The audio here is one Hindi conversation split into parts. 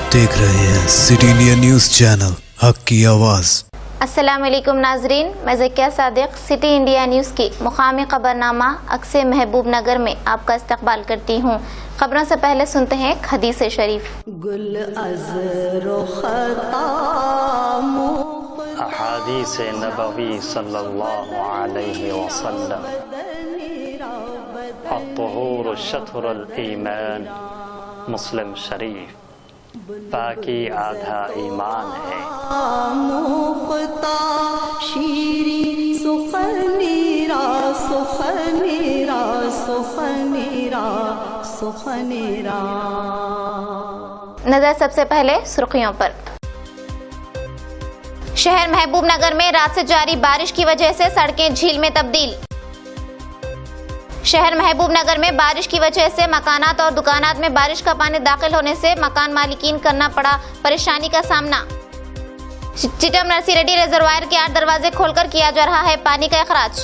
देख रहे हैं सिटी इंडिया न्यूज़ चैनल, हक की आवाज़। अस्सलाम वालेकुम नाजरीन, मैं Zakia Sadiq city India news की मुकामी खबरनामा अक्से महबूब नगर में आपका इस्तकबाल करती हूँ। खबरों से पहले सुनते हैं हदीस शरीफ। अहादीस नबवी सल्लल्लाहु अलैहि वसल्लम, अत्तहूर शत्रुल ईमान, मुस्लिम शरीफ। बाकी आधा ईमान है। नजर सबसे पहले सुर्खियों पर। शहर महबूब नगर में रात से जारी बारिश की वजह से सड़कें झील में तब्दील। शहर महबूब नगर में बारिश की वजह से मकानात और दुकानात में बारिश का पानी दाखिल होने से मकान मालिकीन करना पड़ा परेशानी का सामना। चिटम नरसी रेड्डी रिजर्वायर के 8 दरवाजे खोलकर किया जा रहा है पानी का अखराज।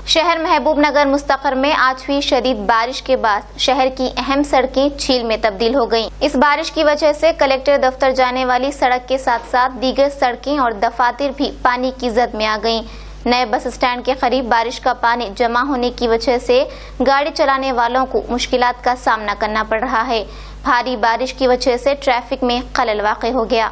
शहर महबूब नगर मुस्तकर में आज हुई शदीद बारिश के बाद शहर की अहम सड़कें झील में तब्दील हो गईं। इस बारिश की वजह से कलेक्टर दफ्तर जाने वाली सड़क के साथ साथ दीगर सड़कें और दफातर भी पानी की जद में आ गईं। नए बस स्टैंड के करीब बारिश का पानी जमा होने की वजह से गाड़ी चलाने वालों को मुश्किलात का सामना करना पड़ रहा है। भारी बारिश की वजह से ट्रैफिक में खलल वाक़ हो गया।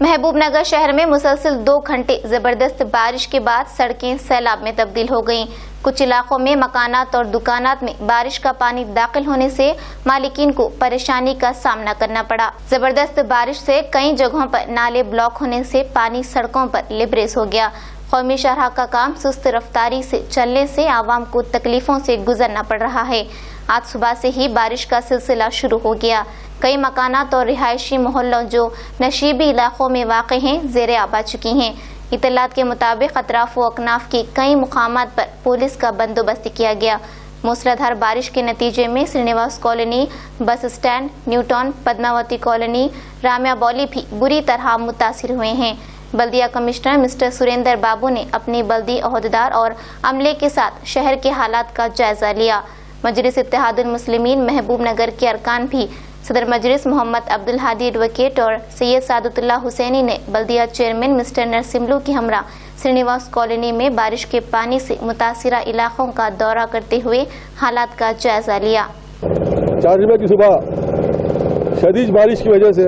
महबूब नगर शहर में मुसलसल 2 घंटे जबरदस्त बारिश के बाद सड़कें सैलाब में तब्दील हो गईं। कुछ इलाकों में मकानात और दुकानात में बारिश का पानी दाखिल होने से मालिकीन को परेशानी का सामना करना पड़ा। जबरदस्त बारिश से कई जगहों पर नाले ब्लॉक होने से पानी सड़कों पर लिबरेज हो गया। कौमी शरह का काम सुस्त रफ्तारी से चलने से आवाम को तकलीफों से गुजरना पड़ रहा है। आज सुबह से ही बारिश का सिलसिला शुरू हो गया। कई मकानात और रिहायशी मोहल्लों जो नशीबी इलाकों में वाक़े हैं ज़ेरे आब आ चुकी हैं। इतलात के मुताबिक अतराफ व अकनाफ के कई मुकामात पर पुलिस का बंदोबस्त किया गया। मूसलाधार बारिश के नतीजे में Srinivas colony, bus stand, Newtown, Padmavathi colony, Ramiya Bowli भी बुरी तरह मुतासिर हुए हैं। बल्दिया कमिश्नर मिस्टर सुरेंद्र बाबू ने अपनी बल्दी अहदेदार और अमले के साथ शहर के हालात का जायजा लिया। मजलिस इत्तेहादुल मुस्लिमीन महबूब नगर के अरकान भी सदर मजलिस मोहम्मद अब्दुल हादी एडवोकेट और सैयद सादुतुल्लाह हुसैनी ने बल्दिया चेयरमैन मिस्टर नरसिमलू की हमरा श्रीनिवास कॉलोनी में बारिश के पानी से मुतासिरा इलाकों का दौरा करते हुए हालात का जायजा लिया। 4 जुलाई की सुबह शदीद बारिश की वजह से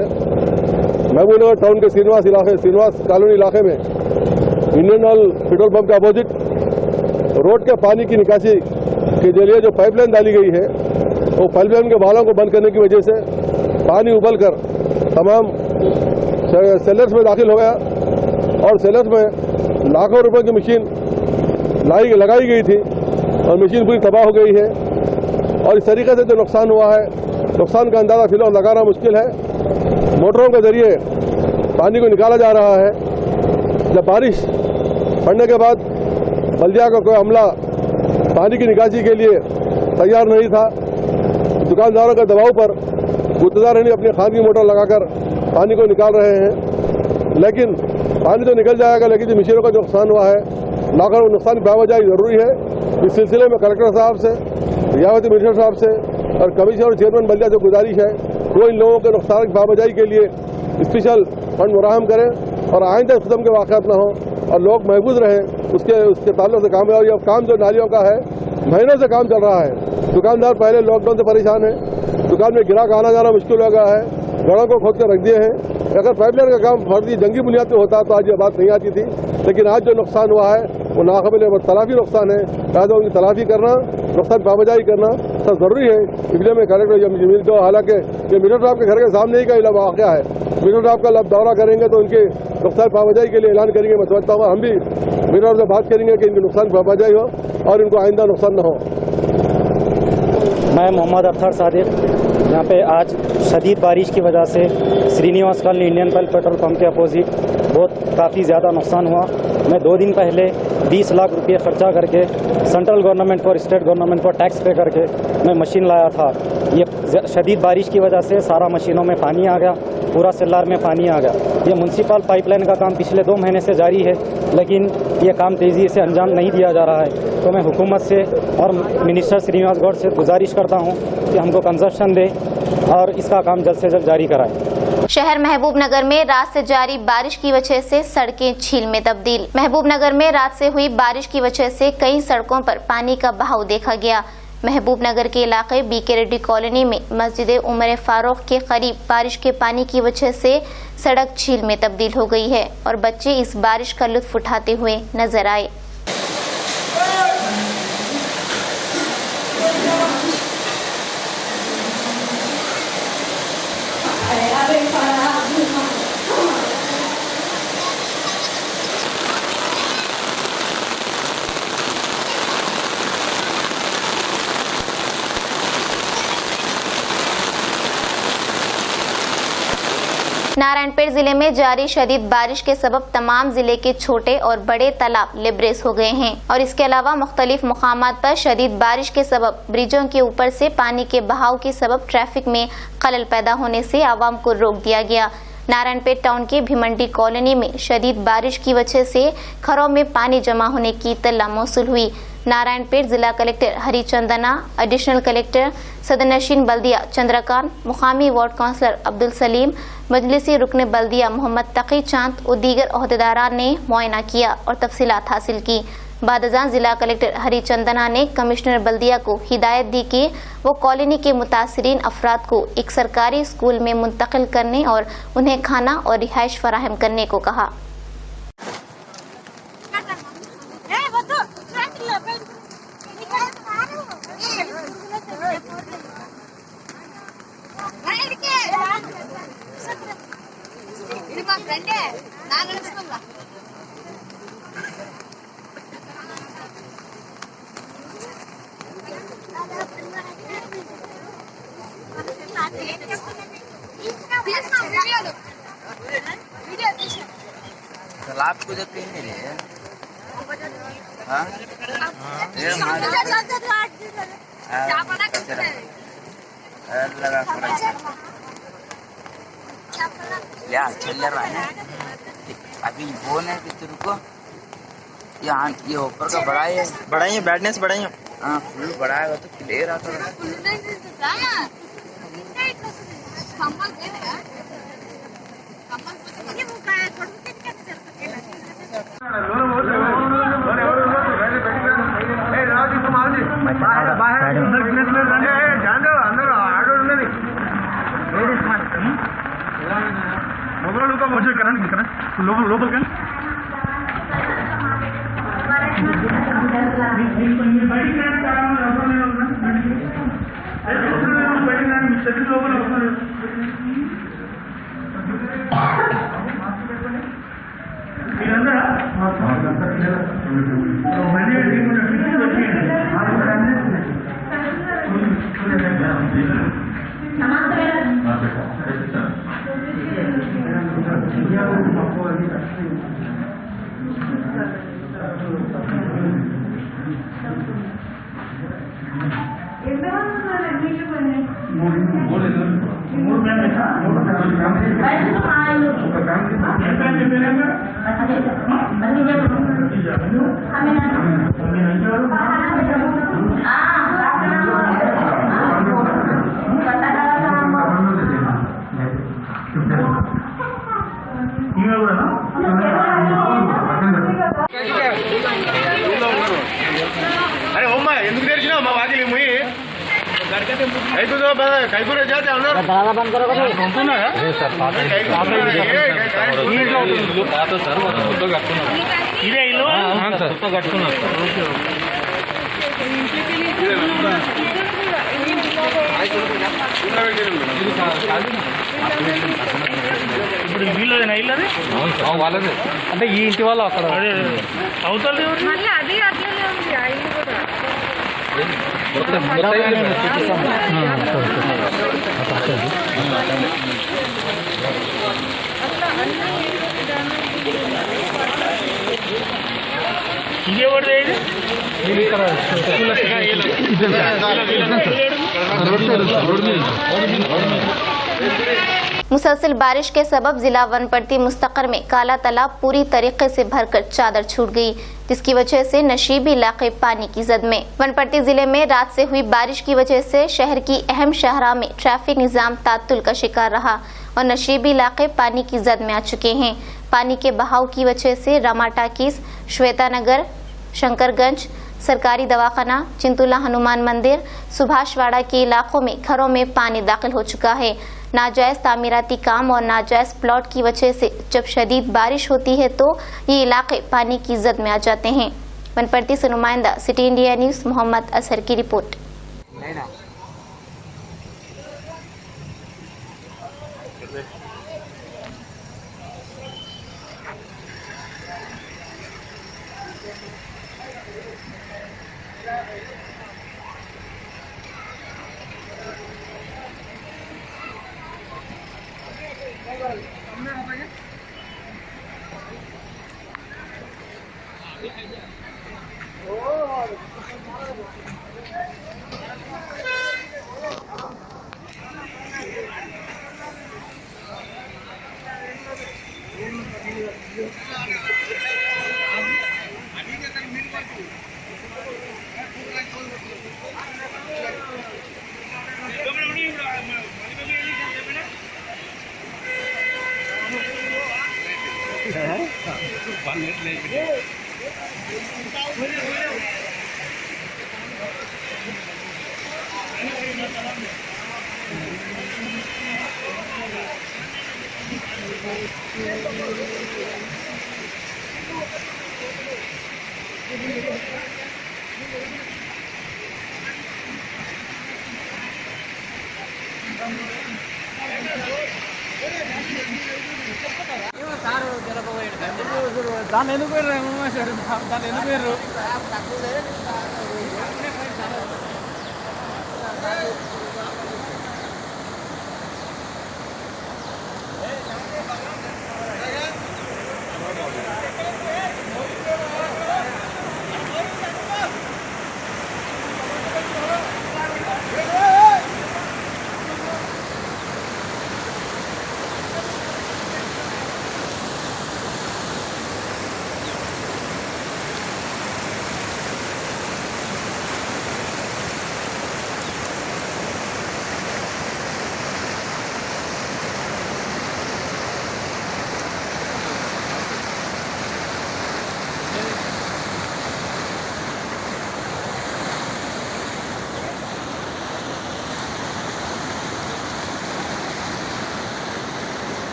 महबूब नगर टाउन के श्रीनिवास कॉलोनी इलाके में इंडियन ऑयल पेट्रोल पंप के अपोजिट रोड के पानी की निकासी के जरिए जो पाइपलाइन डाली गई है, वो पाइपलाइन के वालों को बंद करने की वजह से पानी उबलकर तमाम सेलर्स में दाखिल हो गया और सेलर्स में लाखों रुपए की मशीन लगाई गई थी और मशीन पूरी तबाह हो गई है। और इस तरीके से जो नुकसान हुआ है, नुकसान का अंदाजा फिलहाल लगाना मुश्किल है। मोटरों के जरिए पानी को निकाला जा रहा है। जब बारिश पड़ने के बाद बल्दिया का कोई अमला पानी की निकासी के लिए तैयार नहीं था। दुकानदारों के दबाव पर गुत्तेदार अपनी खाद की मोटर लगाकर पानी को निकाल रहे हैं, लेकिन पानी तो निकल जाएगा, लेकिन जो मशीनों का जो नुकसान हुआ है, लाखों नुकसान की बावजाई जरूरी है। इस सिलसिले में कलेक्टर साहब से, रियासती मिनिस्टर साहब से और कमिश्नर और चेयरमैन बल्दिया से गुजारिश है वो इन लोगों के नुकसान की बावजाई के लिए स्पेशल फंड मुराहम करें और आइंदा इस किस्म के वाक़यात न हो और लोग महफूज रहें। उसके ताल्लुक से काम है। और ये काम जो नालियों का है, महीनों से काम चल रहा है। दुकानदार पहले लॉकडाउन से परेशान है, दुकान में ग्राहक आना जाना मुश्किल हो गया है, घरों को खोद कर रख दिए हैं। अगर पाइपलाइन का काम फर्जी जंगी बुनियाद पर होता तो आज ये बात नहीं आती थी, लेकिन आज जो नुकसान हुआ है वो नाकाबिल तलाफी नुकसान है। लिहाजा उनकी तलाफी करना, नुकसान बावजाई करना सब जरूरी है। इसलिए मैं कलेक्टर जो हालांकि ये मिनिस्टर साहब के घर के सामने ही का वाक़या है, मिनिस्टर साहब का दौरा करेंगे तो उनके नुकसान बावजाई के लिए ऐलान करेंगे। मैं समझता हूँ हम भी मिनिस्टर से बात करेंगे कि इनके नुकसान बावजाई हो और इनको आइंदा नुकसान न हो। मैं मोहम्मद अख्तर सादिक, यहाँ पे आज शदीद बारिश की वजह से Srinivas colony Indian oil petrol pump के अपोजिट बहुत काफ़ी ज़्यादा नुकसान हुआ। मैं 2 दिन पहले 20 लाख रुपये खर्चा करके सेंट्रल गवर्नमेंट और स्टेट गवर्नमेंट को टैक्स पे करके मैं मशीन लाया था। ये शदीद बारिश की वजह से सारा मशीनों में पानी आ गया, पूरा सेल्लार में पानी आ गया। ये म्यूनसिपल पाइपलाइन का काम पिछले 2 महीने से जारी है, लेकिन ये काम तेज़ी से अंजाम नहीं दिया जा रहा है। तो मैं हुकूमत से और मिनिस्टर श्रीनिवास गौड़ से गुजारिश करता हूँ कि हमको कंसेशन दे और इसका काम जल्द से जल्द जारी कराएं। शहर महबूबनगर में रात से जारी बारिश की वजह से सड़कें झील में तब्दील। महबूबनगर में रात से हुई बारिश की वजह से कई सड़कों पर पानी का बहाव देखा गया। महबूबनगर के इलाके बीके रेड्डी कॉलोनी में मस्जिद उमर फारूक के करीब बारिश के पानी की वजह से सड़क झील में तब्दील हो गई है और बच्चे इस बारिश का लुत्फ उठाते हुए नजर आए। नारायणपेट जिले में जारी शदीद बारिश के सबब तमाम जिले के छोटे और बड़े तालाब लिब्रेस हो गए हैं और इसके अलावा मुख्तलिफ मुकामात पर शदीद बारिश के सबब ब्रिजों के ऊपर से पानी के बहाव के सबब ट्रैफिक में खलल पैदा होने से आवाम को रोक दिया गया। नारायणपेट टाउन के भिमंडी कॉलोनी में शदीद बारिश की वजह से घरों में पानी जमा होने की इत्तला मौसूल हुई। नारायणपेट जिला कलेक्टर हरिचंदना, एडिशनल कलेक्टर सदरनशीन बल्दिया चंद्रकांत, मुकामी वार्ड काउंसलर अब्दुल सलीम, मजलिसी रुकन बल्दिया मोहम्मद तकी चांद और दीगर ओहदेदारान ने मुआयना किया और तफसीलात हासिल की। बादजान जिला कलेक्टर हरिचंदना ने कमिश्नर बल्दिया को हिदायत दी कि वो कॉलोनी के मुतासरीन अफराद को एक सरकारी स्कूल में मुंतकिल करने और उन्हें खाना और रिहाइश फराहम करने को कहा। तालाब को जब पीने रहे अभी वो नहीं कि तेरे को यहाँ ये ऊपर का बढ़ाइए बैडनेस बढ़ाइए। हाँ फुल बढ़ाएगा तो क्लियर आता है। लोकल अरे ओम्मा ఎందుకు తెరిచినావు మా వాకిలి ముయి కైకూర జాతే అన్నారు దాదా బంద్ కరో కదా ఉంటున్నారా సార్ పాత సార్ ఫోటో కట్టుకున్నారు ఇదే ఇల్లు సార్ ఫోటో కట్టుకున్నారు ఇప్పుడు వీళ్ళదేనా ఇల్లు అది వాళ్ళదే అంటే ఈ ఇంటి వాళ్ళు అక్కడ అవుతుంది మళ్ళీ అది అట్లనే ఉంది ఆ ఇల్లు కూడా मुसलसल बारिश के सबब जिला वनपट्टी मुस्तकर में काला तालाब पूरी तरीके से भरकर चादर छूट गई, जिसकी वजह से नशीबी इलाके पानी की जद में। वनपट्टी जिले में रात से हुई बारिश की वजह से शहर की अहम शाहराह में ट्रैफिक निजाम तात्तुल का शिकार रहा और नशीबी इलाके पानी की जद में आ चुके हैं। पानी के बहाव की वजह से रामा टाकीज, श्वेता नगर, शंकरगंज, सरकारी दवाखाना, चिंतुला हनुमान मंदिर, सुभाषवाड़ा के इलाकों में घरों में पानी दाखिल हो चुका है। नाजायज तामीराती काम और नाजायज प्लॉट की वजह से जब शदीद बारिश होती है तो ये इलाके पानी की जद में आ जाते हैं। वनपट्टी से नुमाइंदा city India news Mohammad Azhar की रिपोर्ट। దాన్ని ఎందుకు దాన్ని ఎందుకు వేరు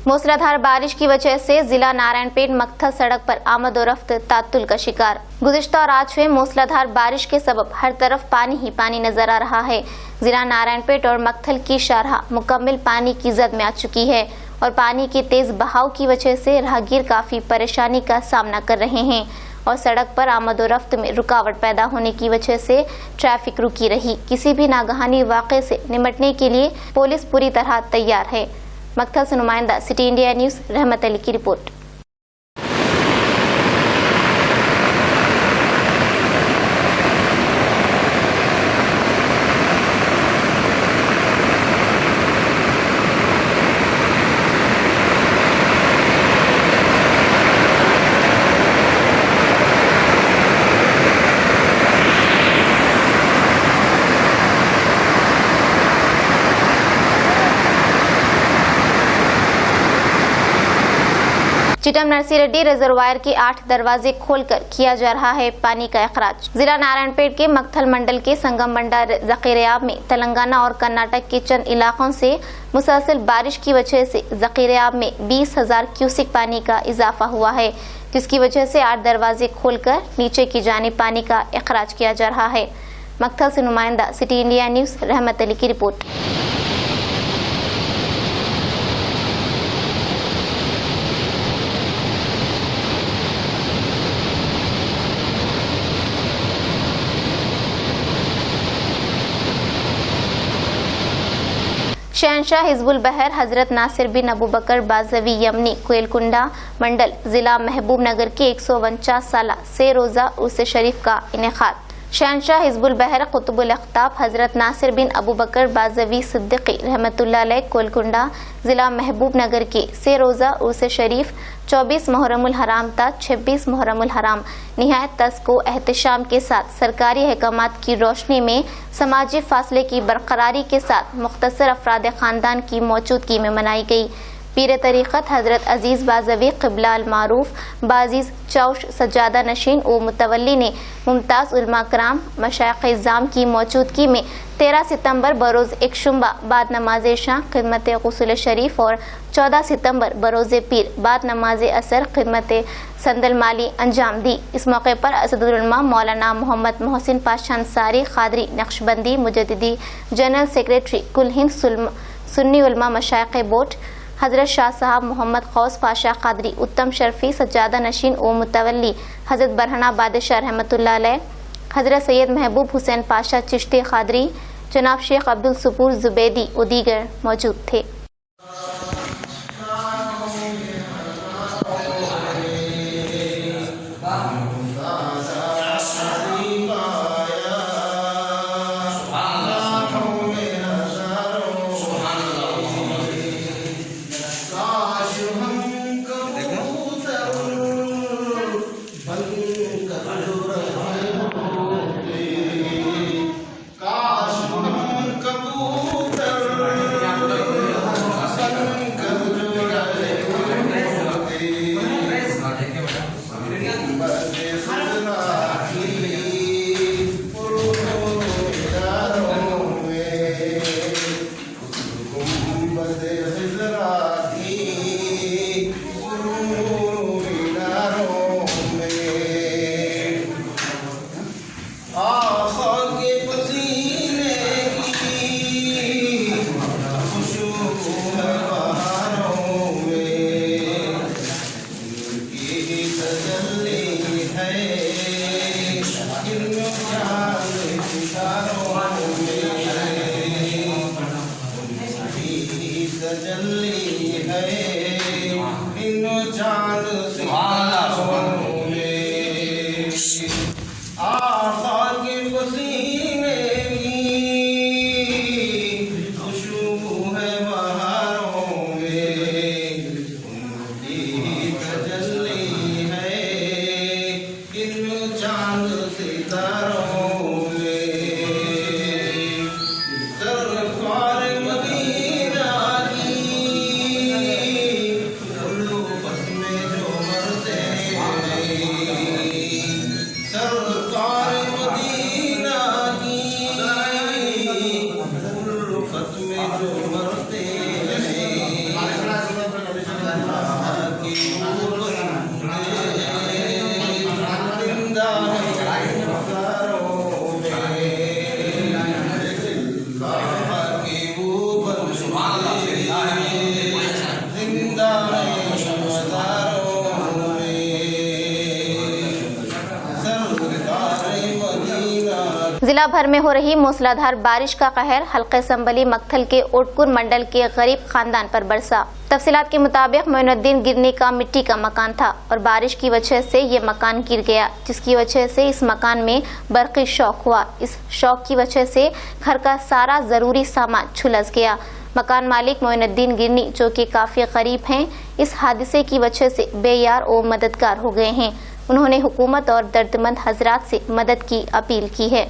मूसलाधार बारिश की वजह से जिला नारायणपेट मक्थल सड़क पर आमद और रफ्त तात्तुल का शिकार। गुज़िश्ता और आज हुए मूसलाधार बारिश के सबब हर तरफ पानी ही पानी नजर आ रहा है। जिला नारायणपेट और मक्थल की शाहराह मुकम्मल पानी की जद में आ चुकी है और पानी के तेज बहाव की वजह से राहगीर काफी परेशानी का सामना कर रहे हैं और सड़क पर आमद और रफ्त में रुकावट पैदा होने की वजह से ट्रैफिक रुकी रही। किसी भी नागहानी वाक़े से निपटने के लिए पुलिस पूरी तरह तैयार है। मक्थल से नुमाइंदा सिटी इंडिया न्यूज रहमत अली की रिपोर्ट। चिटम नरसिरेड्डी रिजर्वायर के 8 दरवाजे खोलकर किया जा रहा है पानी का अखराज। जिला नारायणपेट के मक्थल मंडल के संगम बंडा जखीरेआब में तेलंगाना और कर्नाटक के चंद इलाकों से मुसलसल बारिश की वजह से जखीरेआब में 20,000 क्यूसिक पानी का इजाफा हुआ है, जिसकी वजह से 8 दरवाजे खोलकर नीचे की जानिब पानी का अखराज किया जा रहा है। मक्थल से नुमाइंदा सिटी इंडिया न्यूज रहमत अली की रिपोर्ट। शहनशाह हिजबुल बहर हजरत नासिर बिन अबू बकर बाजवी यमनी कोयलकुंडा मंडल जिला महबूब नगर के 149 साला से रोजा उर्स शरीफ का इनेकाद। शहनशाह हिजबुल बहर कुतुबुल अख्ताब हजरत नासिर बिन अबू बकर बाजवी सिद्दीकी रहमतुल्लाह अलैह कोयलकुंडा जिला महबूब नगर के से रोजा उर्स शरीफ 24 मुहर्रमुल हराम ता 26 मुहर्रमुल हराम निहायत तस को एहतशाम के साथ सरकारी अहकामात की रोशनी में समाजी फासले की बरकरारी के साथ मुख्तसर अफराद खानदान की मौजूदगी में मनाई गई। पीर तरीक़त हजरत अजीज बाजवी क़िबला अल मारूफ बाजीज चौश सज्जादा नशीन व मुतवल्ली ने मुमताज़ उलमा कराम मशाइख़ इज़्ज़ाम की मौजूदगी में 13 सितंबर बरोज़ एक शुम्बा बाद नमाज शाह खिदमत गुस्ल शरीफ और 14 सितंबर बरोज़ पीर बाद नमाज असर खिदमत संदल माली अंजाम दी। इस मौके पर असदुल उलमा मौलाना मोहम्मद मोहसिन पाशा अंसारी खादरी नक्शबंदी मुजद्दिदी जनरल सेक्रेटरी कुल हिंद सुन्नी उलमा मशाइख़ बोर्ड हजरत शाह साहब मोहम्मद खौस पाशा कादरी उत्तम शर्फी सज्जादा नशीन ओ मुतवल्ली हजरत बरहना बादशाह रहमतुल्लाह अलैह हजरत सैयद महबूब हुसैन पाशा चिश्ती कादरी जनाब शेख अब्दुल सुबूर जुबैदी और दीगर मौजूद थे। जिला भर में हो रही मूसलाधार बारिश का कहर हल्के संबली मक्थल के ओटकुर मंडल के गरीब खानदान पर बरसा। तफसीलात के मुताबिक मोइनुद्दीन गिरनी का मिट्टी का मकान था और बारिश की वजह से ये मकान गिर गया, जिसकी वजह से इस मकान में बरक़ी शॉक हुआ। इस शॉक की वजह से घर का सारा जरूरी सामान झुलस गया। मकान मालिक मोइनुद्दीन गिरनी, जो कि काफी गरीब हैं, इस हादसे की वजह से बेयार और मददगार हो गए हैं। उन्होंने हुकूमत और दर्दमंद हजरात से मदद की अपील की है।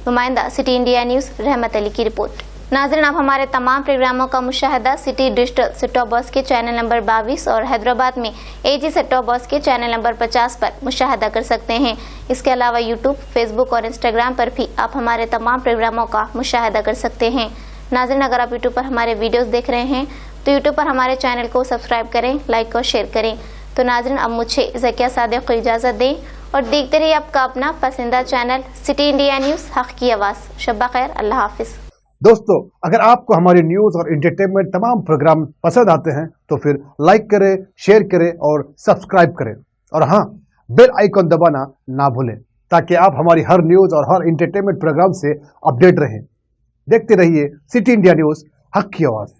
नुमाइंदा सिटी इंडिया न्यूज रहमत अली की रिपोर्ट। नाज़रीन, आप हमारे तमाम प्रोग्रामों का मुशाहिदा city digital set top box के चैनल नंबर 22 और हैदराबाद में एजी सेट टॉप बॉक्स के चैनल नंबर 50 पर मुशाहिदा कर सकते हैं। इसके अलावा यूट्यूब, फेसबुक और इंस्टाग्राम पर भी आप हमारे तमाम प्रोग्रामों का मुशाहिदा कर सकते हैं। नाज़रीन, अगर आप यूट्यूब पर हमारे वीडियोस देख रहे हैं तो यूट्यूब पर हमारे चैनल को सब्सक्राइब करें, लाइक और शेयर करें। तो नाज़रीन, अब मुझे ज़किया सादिक को इजाज़त दें और देखते रहिए आपका अपना पसंदीदा चैनल सिटी इंडिया न्यूज़, हक़ की आवाज़। शब्बा खैर, अल्लाह हाफिज़। दोस्तों, अगर आपको हमारे न्यूज़ और एंटरटेनमेंट तमाम प्रोग्राम पसंद आते हैं तो फिर लाइक करें, शेयर करें और सब्सक्राइब करें। और हाँ, बेल आइकॉन दबाना ना भूलें ताकि आप हमारी हर न्यूज़ और हर एंटरटेनमेंट प्रोग्राम से अपडेट रहें। देखते रहिए सिटी इंडिया न्यूज़, हक़ की आवाज़।